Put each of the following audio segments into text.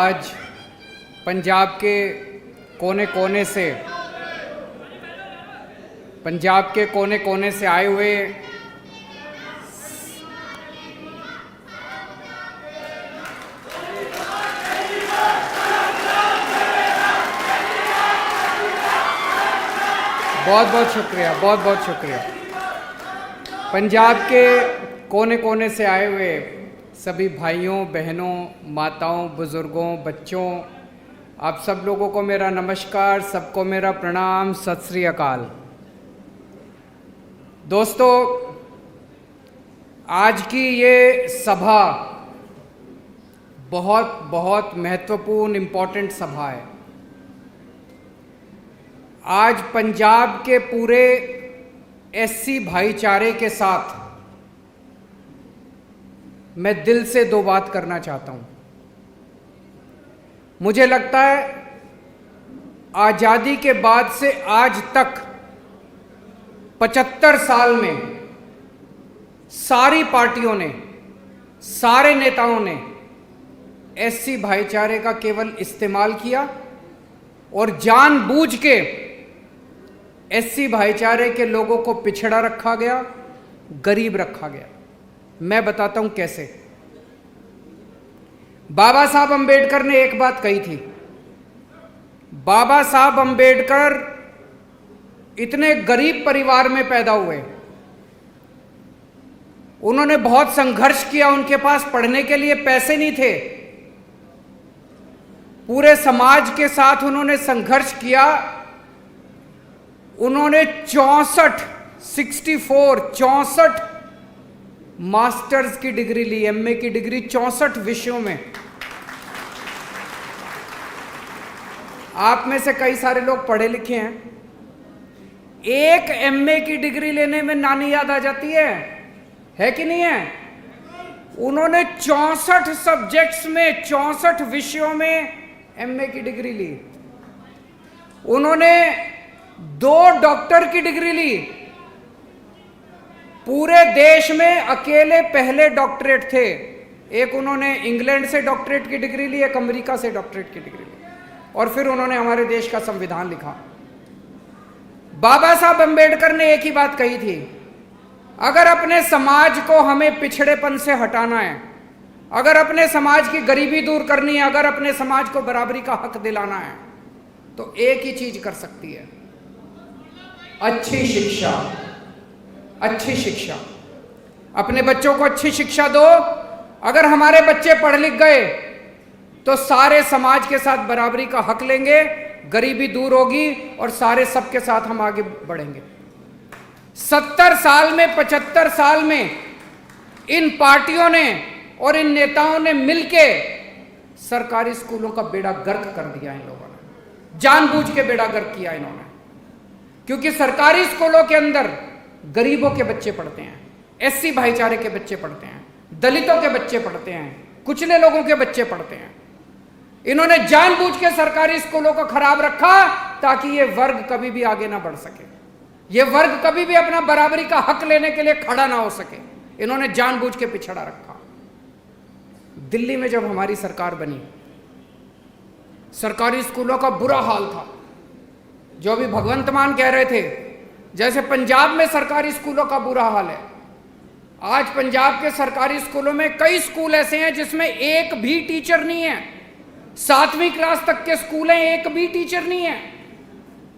आज पंजाब के कोने कोने से आए हुए बहुत बहुत शुक्रिया। पंजाब के कोने कोने से आए हुए सभी भाइयों, बहनों, माताओं, बुज़ुर्गों, बच्चों, आप सब लोगों को मेरा नमस्कार, सबको मेरा प्रणाम, सत श्री अकाल। दोस्तों, आज की ये सभा बहुत बहुत महत्वपूर्ण, इम्पोर्टेंट सभा है। आज पंजाब के पूरे एससी भाईचारे के साथ मैं दिल से दो बात करना चाहता हूं। मुझे लगता है आज़ादी के बाद से आज तक 75 साल में सारी पार्टियों ने, सारे नेताओं ने एससी भाईचारे का केवल इस्तेमाल किया और जानबूझ के एससी भाईचारे के लोगों को पिछड़ा रखा गया, गरीब रखा गया। मैं बताता हूं कैसे। बाबा साहब अंबेडकर ने एक बात कही थी। बाबा साहब अंबेडकर इतने गरीब परिवार में पैदा हुए, उन्होंने बहुत संघर्ष किया, उनके पास पढ़ने के लिए पैसे नहीं थे। पूरे समाज के साथ उन्होंने संघर्ष किया। उन्होंने 64 मास्टर्स की डिग्री ली, एमए की डिग्री 64 विषयों में। आप में से कई सारे लोग पढ़े लिखे हैं। एक एमए की डिग्री लेने में नानी याद आ जाती है कि नहीं है? उन्होंने 64 सब्जेक्ट्स में, 64 विषयों में एमए की डिग्री ली। उन्होंने 2 डॉक्टर की डिग्री ली। पूरे देश में अकेले पहले डॉक्टरेट थे। एक उन्होंने इंग्लैंड से डॉक्टरेट की डिग्री ली, एक अमेरिका से डॉक्टरेट की डिग्री ली, और फिर उन्होंने हमारे देश का संविधान लिखा। बाबा साहब अंबेडकर ने एक ही बात कही थी, अगर अपने समाज को हमें पिछड़ेपन से हटाना है, अगर अपने समाज की गरीबी दूर करनी है, अगर अपने समाज को बराबरी का हक दिलाना है, तो एक ही चीज कर सकती है, अच्छी शिक्षा। अच्छी शिक्षा। अपने बच्चों को अच्छी शिक्षा दो। अगर हमारे बच्चे पढ़ लिख गए तो सारे समाज के साथ बराबरी का हक लेंगे, गरीबी दूर होगी और सारे सबके साथ हम आगे बढ़ेंगे। 70 साल में, 75 साल में इन पार्टियों ने और इन नेताओं ने मिलके सरकारी स्कूलों का बेड़ा गर्क कर दिया। इन लोगों ने जानबूझ के बेड़ा गर्क किया इन्होंने, क्योंकि सरकारी स्कूलों के अंदर गरीबों के बच्चे पढ़ते हैं, एससी भाईचारे के बच्चे पढ़ते हैं, दलितों के बच्चे पढ़ते हैं, कुचले लोगों के बच्चे पढ़ते हैं। इन्होंने जानबूझ के सरकारी स्कूलों को खराब रखा ताकि ये वर्ग कभी भी आगे ना बढ़ सके, ये वर्ग कभी भी अपना बराबरी का हक लेने के लिए खड़ा ना हो सके। इन्होंने जानबूझ के पिछड़ा रखा। दिल्ली में जब हमारी सरकार बनी, सरकारी स्कूलों का बुरा हाल था। जो अभी भगवंत मान कह रहे थे, जैसे पंजाब में सरकारी स्कूलों का बुरा हाल है, आज पंजाब के सरकारी स्कूलों में कई स्कूल ऐसे हैं जिसमें एक भी टीचर नहीं है। 7वीं क्लास तक के स्कूल हैं, एक भी टीचर नहीं है।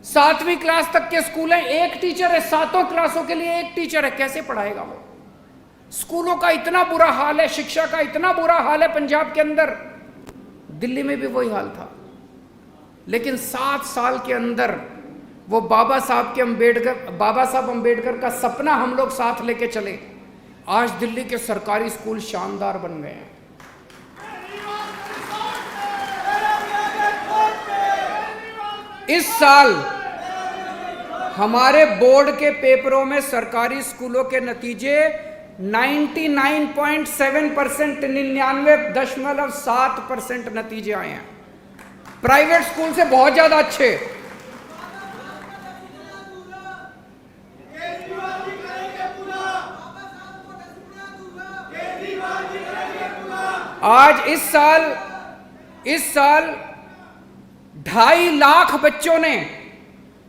7वीं क्लास तक के स्कूल हैं, एक टीचर है। 7 क्लासों के लिए एक टीचर है, कैसे पढ़ाएगा वो? स्कूलों का इतना बुरा हाल है, शिक्षा का इतना बुरा हाल है पंजाब के अंदर। दिल्ली में भी वही हाल था, लेकिन 7 साल के अंदर वो बाबा साहब अंबेडकर का सपना हम लोग साथ लेके चले। आज दिल्ली के सरकारी स्कूल शानदार बन गए हैं। इस साल हमारे बोर्ड के पेपरों में सरकारी स्कूलों के नतीजे 99.7%, 99.7% नतीजे आए हैं। प्राइवेट स्कूल से बहुत ज्यादा अच्छे। आज इस साल इस साल 2.5 लाख बच्चों ने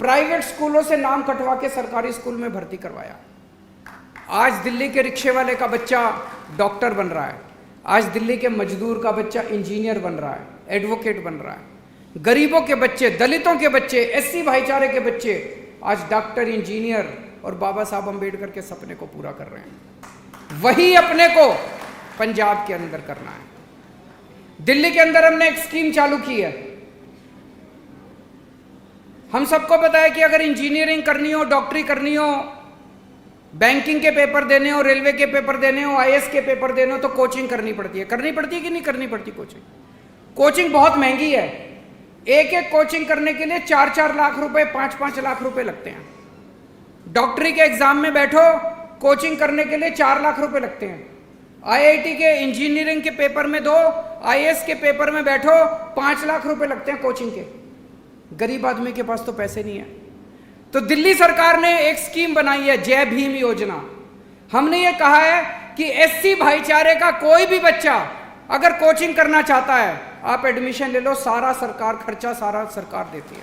प्राइवेट स्कूलों से नाम कटवा के सरकारी स्कूल में भर्ती करवाया। आज दिल्ली के रिक्शे वाले का बच्चा डॉक्टर बन रहा है, आज दिल्ली के मजदूर का बच्चा इंजीनियर बन रहा है, एडवोकेट बन रहा है। गरीबों के बच्चे, दलितों के बच्चे, एससी भाईचारे के बच्चे आज डॉक्टर, इंजीनियर और बाबा साहब अंबेडकर के सपने को पूरा कर रहे हैं। वही अपने को पंजाब के अंदर करना है। दिल्ली के अंदर हमने एक स्कीम चालू की है। हम सबको पता है कि अगर इंजीनियरिंग करनी हो, डॉक्टरी करनी हो, बैंकिंग के पेपर देने हो, रेलवे के पेपर देने हो, आईएएस के पेपर देने हो तो कोचिंग करनी पड़ती है। करनी पड़ती है कि नहीं करनी पड़ती? कोचिंग बहुत महंगी है। एक एक कोचिंग करने के लिए 4-4 लाख रुपए, 5-5 लाख रुपए लगते हैं। डॉक्टरी के एग्जाम में बैठो, कोचिंग करने के लिए 4 लाख रुपए लगते हैं। आईआईटी के इंजीनियरिंग के पेपर में दो, आईएएस के पेपर में बैठो, 5 लाख रुपए लगते हैं कोचिंग के। गरीब आदमी के पास तो पैसे नहीं है। तो दिल्ली सरकार ने एक स्कीम बनाई है, जय भीम योजना। हमने ये कहा है कि एससी भाईचारे का कोई भी बच्चा अगर कोचिंग करना चाहता है, आप एडमिशन ले लो, सारा सरकार खर्चा सारा सरकार देती है।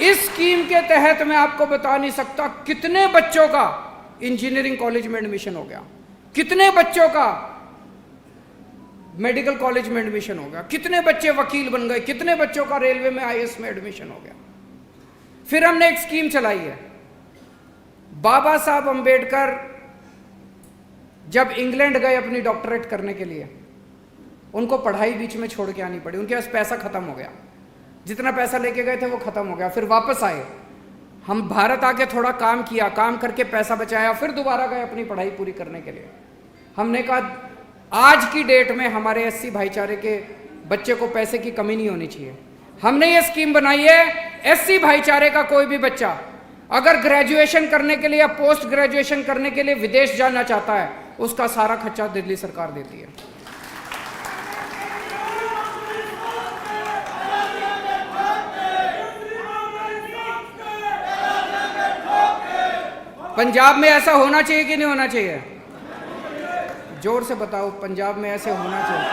इस स्कीम के तहत मैं आपको बता नहीं सकता कितने बच्चों का इंजीनियरिंग कॉलेज में एडमिशन हो गया, कितने बच्चों का मेडिकल कॉलेज में एडमिशन हो गया, कितने बच्चे वकील बन गए, कितने बच्चों का रेलवे में आईएएस में एडमिशन हो गया। फिर हमने एक स्कीम चलाई है। बाबा साहब अंबेडकर जब इंग्लैंड गए अपनी डॉक्टरेट करने के लिए, उनको पढ़ाई बीच में छोड़ के आनी पड़ी। उनके पास पैसा खत्म हो गया, जितना पैसा लेके गए थे वो खत्म हो गया। फिर वापस आए, हम भारत आके थोड़ा काम किया, काम करके पैसा बचाया, फिर दोबारा गए अपनी पढ़ाई पूरी करने के लिए। हमने कहा आज की डेट में हमारे एससी भाईचारे के बच्चे को पैसे की कमी नहीं होनी चाहिए। हमने ये स्कीम बनाई है, एससी भाईचारे का कोई भी बच्चा अगर ग्रेजुएशन करने के लिए या पोस्ट ग्रेजुएशन करने के लिए विदेश जाना चाहता है, उसका सारा खर्चा दिल्ली सरकार देती है। पंजाब में ऐसा होना चाहिए कि नहीं होना चाहिए? जोर से बताओ, पंजाब में ऐसे होना चाहिए।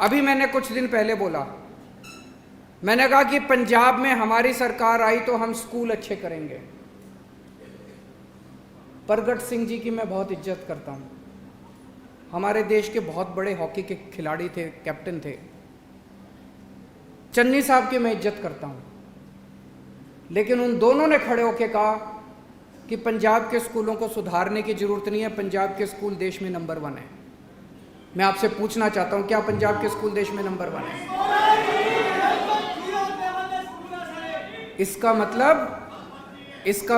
अभी मैंने कुछ दिन पहले बोला, मैंने कहा कि पंजाब में हमारी सरकार आई तो हम स्कूल अच्छे करेंगे। परगट सिंह जी की मैं बहुत इज्जत करता हूं, हमारे देश के बहुत बड़े हॉकी के खिलाड़ी थे, कैप्टन थे। चन्नी साहब की मैं इज्जत करता हूं, लेकिन उन दोनों ने खड़े होकर कहा कि पंजाब के स्कूलों को सुधारने की जरूरत नहीं है, पंजाब के स्कूल देश में नंबर 1 है। मैं आपसे पूछना चाहता हूं, क्या पंजाब के स्कूल देश में नंबर 1 है? इसका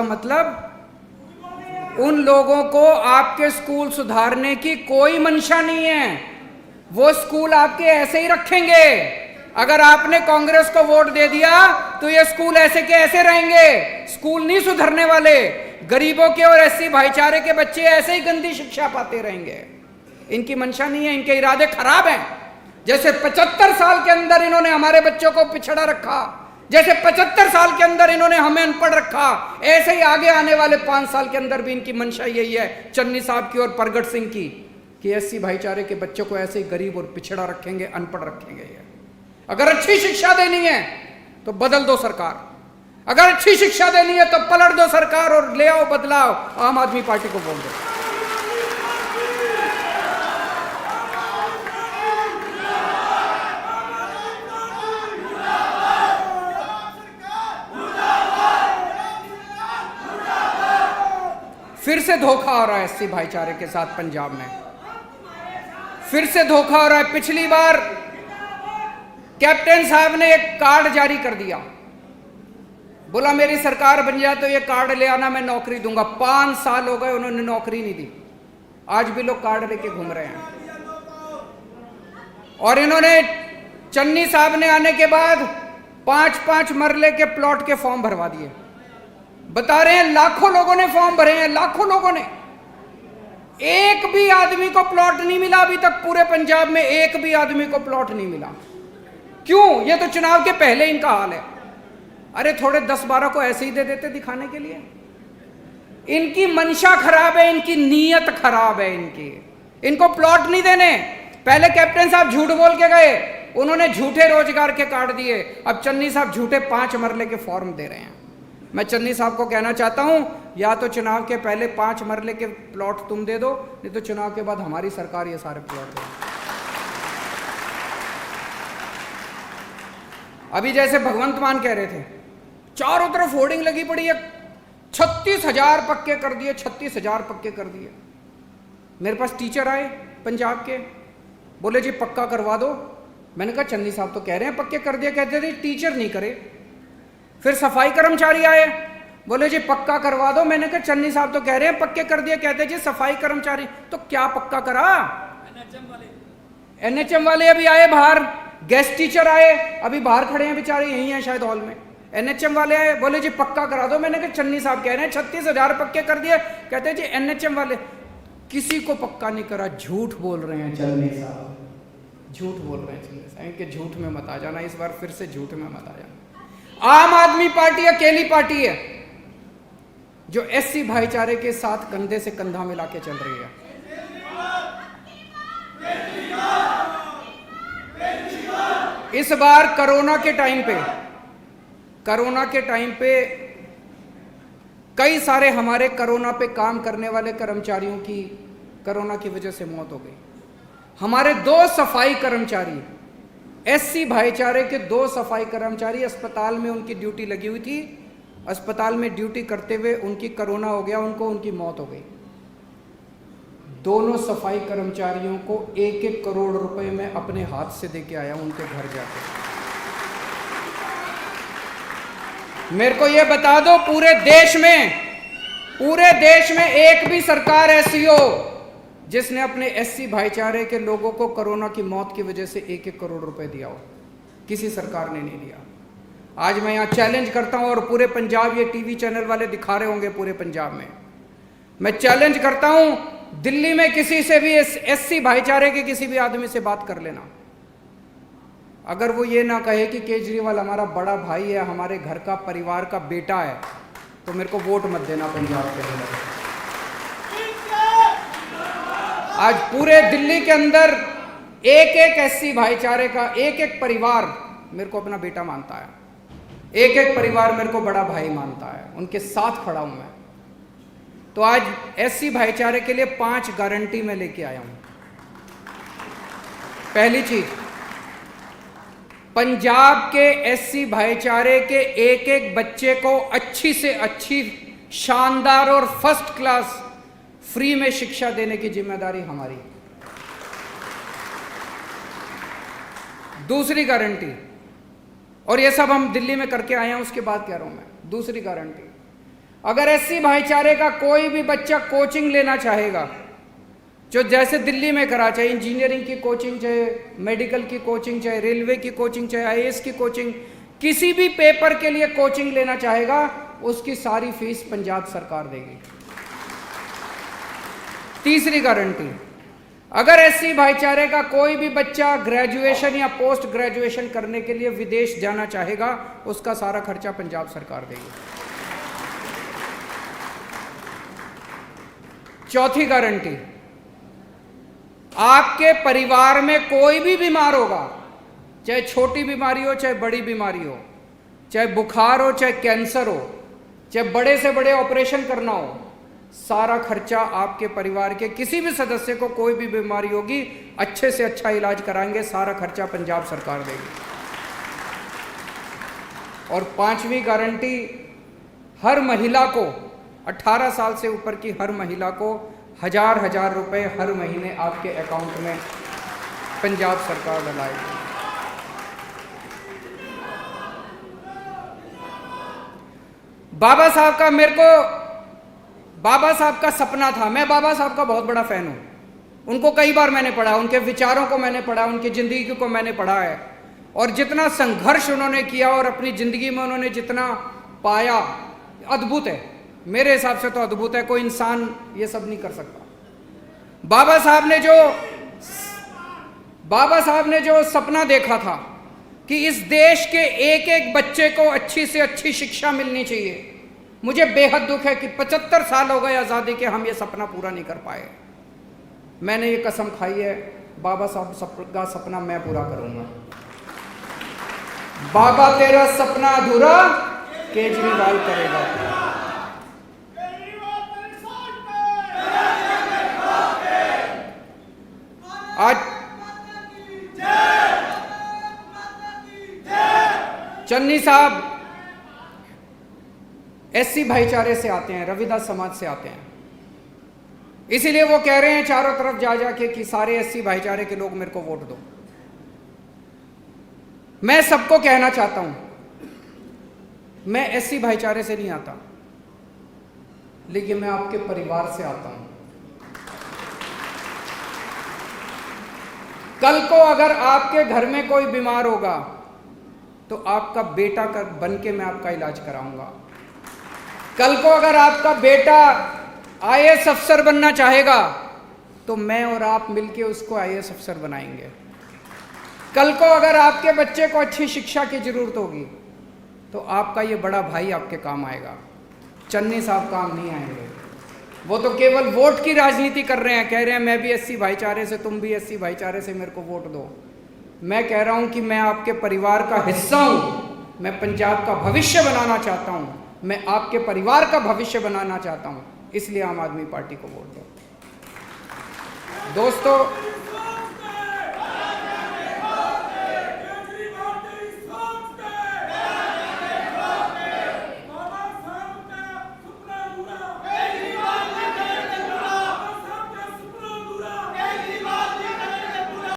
मतलब उन लोगों को आपके स्कूल सुधारने की कोई मंशा नहीं है। वो स्कूल आपके ऐसे ही रखेंगे। अगर आपने कांग्रेस को वोट दे दिया तो ये स्कूल ऐसे के ऐसे रहेंगे, स्कूल नहीं सुधरने वाले। गरीबों के और एससी भाईचारे के बच्चे ऐसे ही गंदी शिक्षा पाते रहेंगे। इनकी मंशा नहीं है, इनके इरादे खराब हैं। जैसे 75 साल के अंदर इन्होंने हमारे बच्चों को पिछड़ा रखा, जैसे 75 साल के अंदर इन्होंने हमें अनपढ़ रखा, ऐसे ही आगे आने वाले 5 साल के अंदर भी इनकी मंशा यही है, चन्नी साहब की और परगट सिंह की, कि एससी भाईचारे के बच्चों को ऐसे ही गरीब और पिछड़ा रखेंगे, अनपढ़ रखेंगे। ये अगर अच्छी शिक्षा देनी है तो बदल दो सरकार, अगर अच्छी शिक्षा देनी है तो पलट दो सरकार और ले आओ बदलाव, आम आदमी पार्टी को बोल दो। फिर से धोखा हो रहा है एससी भाईचारे के साथ पंजाब में, फिर से धोखा हो रहा है। पिछली बार कैप्टन साहब ने एक कार्ड जारी कर दिया, बोला मेरी सरकार बन जाए तो ये कार्ड ले आना, मैं नौकरी दूंगा। 5 साल हो गए, उन्होंने नौकरी नहीं दी। आज भी लोग कार्ड लेके घूम रहे हैं। और इन्होंने, चन्नी साहब ने आने के बाद 5-5 मरले के प्लॉट के फॉर्म भरवा दिए। बता रहे हैं लाखों लोगों ने फॉर्म भरे हैं, लाखों लोगों ने। एक भी आदमी को प्लॉट नहीं मिला अभी तक, पूरे पंजाब में एक भी आदमी को प्लॉट नहीं मिला। क्यों? ये तो चुनाव के पहले इनका हाल है। अरे थोड़े 10-12 को ऐसे ही दे देते दिखाने के लिए। इनकी मंशा खराब है, इनकी नीयत खराब है इनकी। इनको प्लॉट नहीं देने। पहले कैप्टन साहब झूठ बोल के गए, उन्होंने झूठे रोजगार के काट दिए। अब चन्नी साहब झूठे 5 मरले के फॉर्म दे रहे हैं। मैं चन्नी साहब को कहना चाहता हूं, या तो चुनाव के पहले 5 मरले के प्लॉट तुम दे दो, नहीं तो चुनाव के बाद हमारी सरकार ये सारे प्लॉट दे। अभी जैसे भगवंत मान कह रहे थे, चारों तरफ होर्डिंग लगी पड़ी है, 36,000 पक्के कर दिए, 36,000 पक्के कर दिए। मेरे पास टीचर आए पंजाब के, बोले जी पक्का करवा दो। मैंने कहा चन्नी साहब तो कह रहे हैं पक्के कर दिया, कहते थे टीचर नहीं करे। फिर सफाई कर्मचारी आए, बोले जी पक्का करवा दो। मैंने कहा चन्नी साहब तो कह रहे हैं पक्के कर दिया, कहते जी सफाई कर्मचारी। तो क्या पक्का करा? एनएचएम वाले अभी आए बाहर, गेस्ट टीचर आए अभी बाहर खड़े हैं बेचारे, यही हैं शायद हॉल में। एनएचएम वाले आए, बोले जी पक्का करा दो। मैंने कहा चन्नी साहब कह रहे हैं 36,000 पक्के कर दिए, कहते जी एनएचएम वाले। किसी को पक्का नहीं करा, झूठ बोल रहे हैं चन्नी साहब, झूठ बोल रहे हैं चन्नी साहब। कि झूठ में मत आ जाना, इस बार फिर से झूठ में मत आ जाना। आम आदमी पार्टी अकेली पार्टी है जो एससी भाईचारे के साथ कंधे से कंधा मिला के चल रही है। इस बार कोरोना के टाइम पे कई सारे हमारे कोरोना पे काम करने वाले कर्मचारियों की कोरोना की वजह से मौत हो गई। हमारे 2 सफाई कर्मचारी, एससी भाईचारे के 2 सफाई कर्मचारी अस्पताल में उनकी ड्यूटी लगी हुई थी, अस्पताल में ड्यूटी करते हुए उनकी कोरोना हो गया, उनकी मौत हो गई। दोनों सफाई कर्मचारियों को 1-1 करोड़ रुपए में अपने हाथ से देके आया उनके घर जाके। मेरे को ये बता दो, पूरे देश में एक भी सरकार ऐसी हो जिसने अपने एससी भाईचारे के लोगों को कोरोना की मौत की वजह से 1-1 करोड़ रुपए दिया हो? किसी सरकार ने नहीं दिया। आज मैं यहां चैलेंज करता हूं, और पूरे पंजाब, ये टीवी चैनल वाले दिखा रहे होंगे पूरे पंजाब में, मैं चैलेंज करता हूं, दिल्ली में किसी से भी एससी भाईचारे के किसी भी आदमी से बात कर लेना, अगर वो ये ना कहे कि केजरीवाल हमारा बड़ा भाई है, हमारे घर का परिवार का बेटा है, तो मेरे को वोट मत देना पंजाब के अंदर। आज पूरे दिल्ली के अंदर एक एससी भाईचारे का एक परिवार मेरे को अपना बेटा मानता है, एक परिवार मेरे को बड़ा भाई मानता है, उनके साथ खड़ा हूं मैं। तो आज एससी भाईचारे के लिए 5 गारंटी मैं लेके आया हूं। पहली चीज, पंजाब के एससी भाईचारे के एक बच्चे को अच्छी से अच्छी, शानदार और फर्स्ट क्लास फ्री में शिक्षा देने की जिम्मेदारी हमारी। दूसरी गारंटी, और ये सब हम दिल्ली में करके आए हैं, उसके बाद कह रहा हूं मैं, दूसरी गारंटी, अगर एससी भाईचारे का कोई भी बच्चा कोचिंग लेना चाहेगा, जो जैसे दिल्ली में करा, चाहे इंजीनियरिंग की कोचिंग, चाहे मेडिकल की कोचिंग, चाहे रेलवे की कोचिंग, चाहे आईएएस की कोचिंग, किसी भी पेपर के लिए कोचिंग लेना चाहेगा, उसकी सारी फीस पंजाब सरकार देगी। तीसरी गारंटी, अगर एससी भाईचारे का कोई भी बच्चा ग्रेजुएशन या पोस्ट ग्रेजुएशन करने के लिए विदेश जाना चाहेगा, उसका सारा खर्चा पंजाब सरकार देगी। चौथी गारंटी, आपके परिवार में कोई भी बीमार होगा, चाहे छोटी बीमारी हो चाहे बड़ी बीमारी हो, चाहे बुखार हो चाहे कैंसर हो, चाहे बड़े से बड़े ऑपरेशन करना हो, सारा खर्चा आपके परिवार के किसी भी सदस्य को कोई भी बीमारी होगी, अच्छे से अच्छा इलाज कराएंगे, सारा खर्चा पंजाब सरकार देगी। और 5वीं गारंटी, हर महिला को, 18 साल से ऊपर की हर महिला को 1000 रुपए हर महीने आपके अकाउंट में पंजाब सरकार डलाएगी। बाबा साहब का सपना था, मैं बाबा साहब का बहुत बड़ा फैन हूं, उनको कई बार मैंने पढ़ा, उनके विचारों को मैंने पढ़ा, उनकी जिंदगी को मैंने पढ़ा है, और जितना संघर्ष उन्होंने किया और अपनी जिंदगी में उन्होंने जितना पाया, अद्भुत है, मेरे हिसाब से तो अद्भुत है, कोई इंसान ये सब नहीं कर सकता। बाबा साहब ने जो सपना देखा था कि इस देश के एक बच्चे को अच्छी से अच्छी शिक्षा मिलनी चाहिए, मुझे बेहद दुख है कि 75 साल हो गए आज़ादी के, हम ये सपना पूरा नहीं कर पाए। मैंने ये कसम खाई है, बाबा साहब का सपना मैं पूरा करूंगा। बाबा तेरा सपना अधूरा केजरीवाल करेगा। आज चन्नी साहब एससी भाईचारे से आते हैं, रविदास समाज से आते हैं, इसीलिए वो कह रहे हैं चारों तरफ जा जाके कि सारे एससी भाईचारे के लोग मेरे को वोट दो। मैं सबको कहना चाहता हूं, मैं एससी भाईचारे से नहीं आता, लेकिन मैं आपके परिवार से आता हूं। कल को अगर आपके घर में कोई बीमार होगा तो आपका बेटा बन के मैं आपका इलाज कराऊंगा। कल को अगर आपका बेटा आईएएस अफसर बनना चाहेगा तो मैं और आप मिलके उसको आईएएस अफसर बनाएंगे। कल को अगर आपके बच्चे को अच्छी शिक्षा की जरूरत होगी तो आपका ये बड़ा भाई आपके काम आएगा, चन्नी साहब काम नहीं आएंगे। वो तो केवल वोट की राजनीति कर रहे हैं, कह रहे हैं मैं भी एससी भाईचारे से, तुम भी एससी भाईचारे से, मेरे को वोट दो। मैं कह रहा हूं कि मैं आपके परिवार का हिस्सा हूं, मैं पंजाब का भविष्य बनाना चाहता हूं, मैं आपके परिवार का भविष्य बनाना चाहता हूं, इसलिए आम आदमी पार्टी को वोट दो। दोस्तों,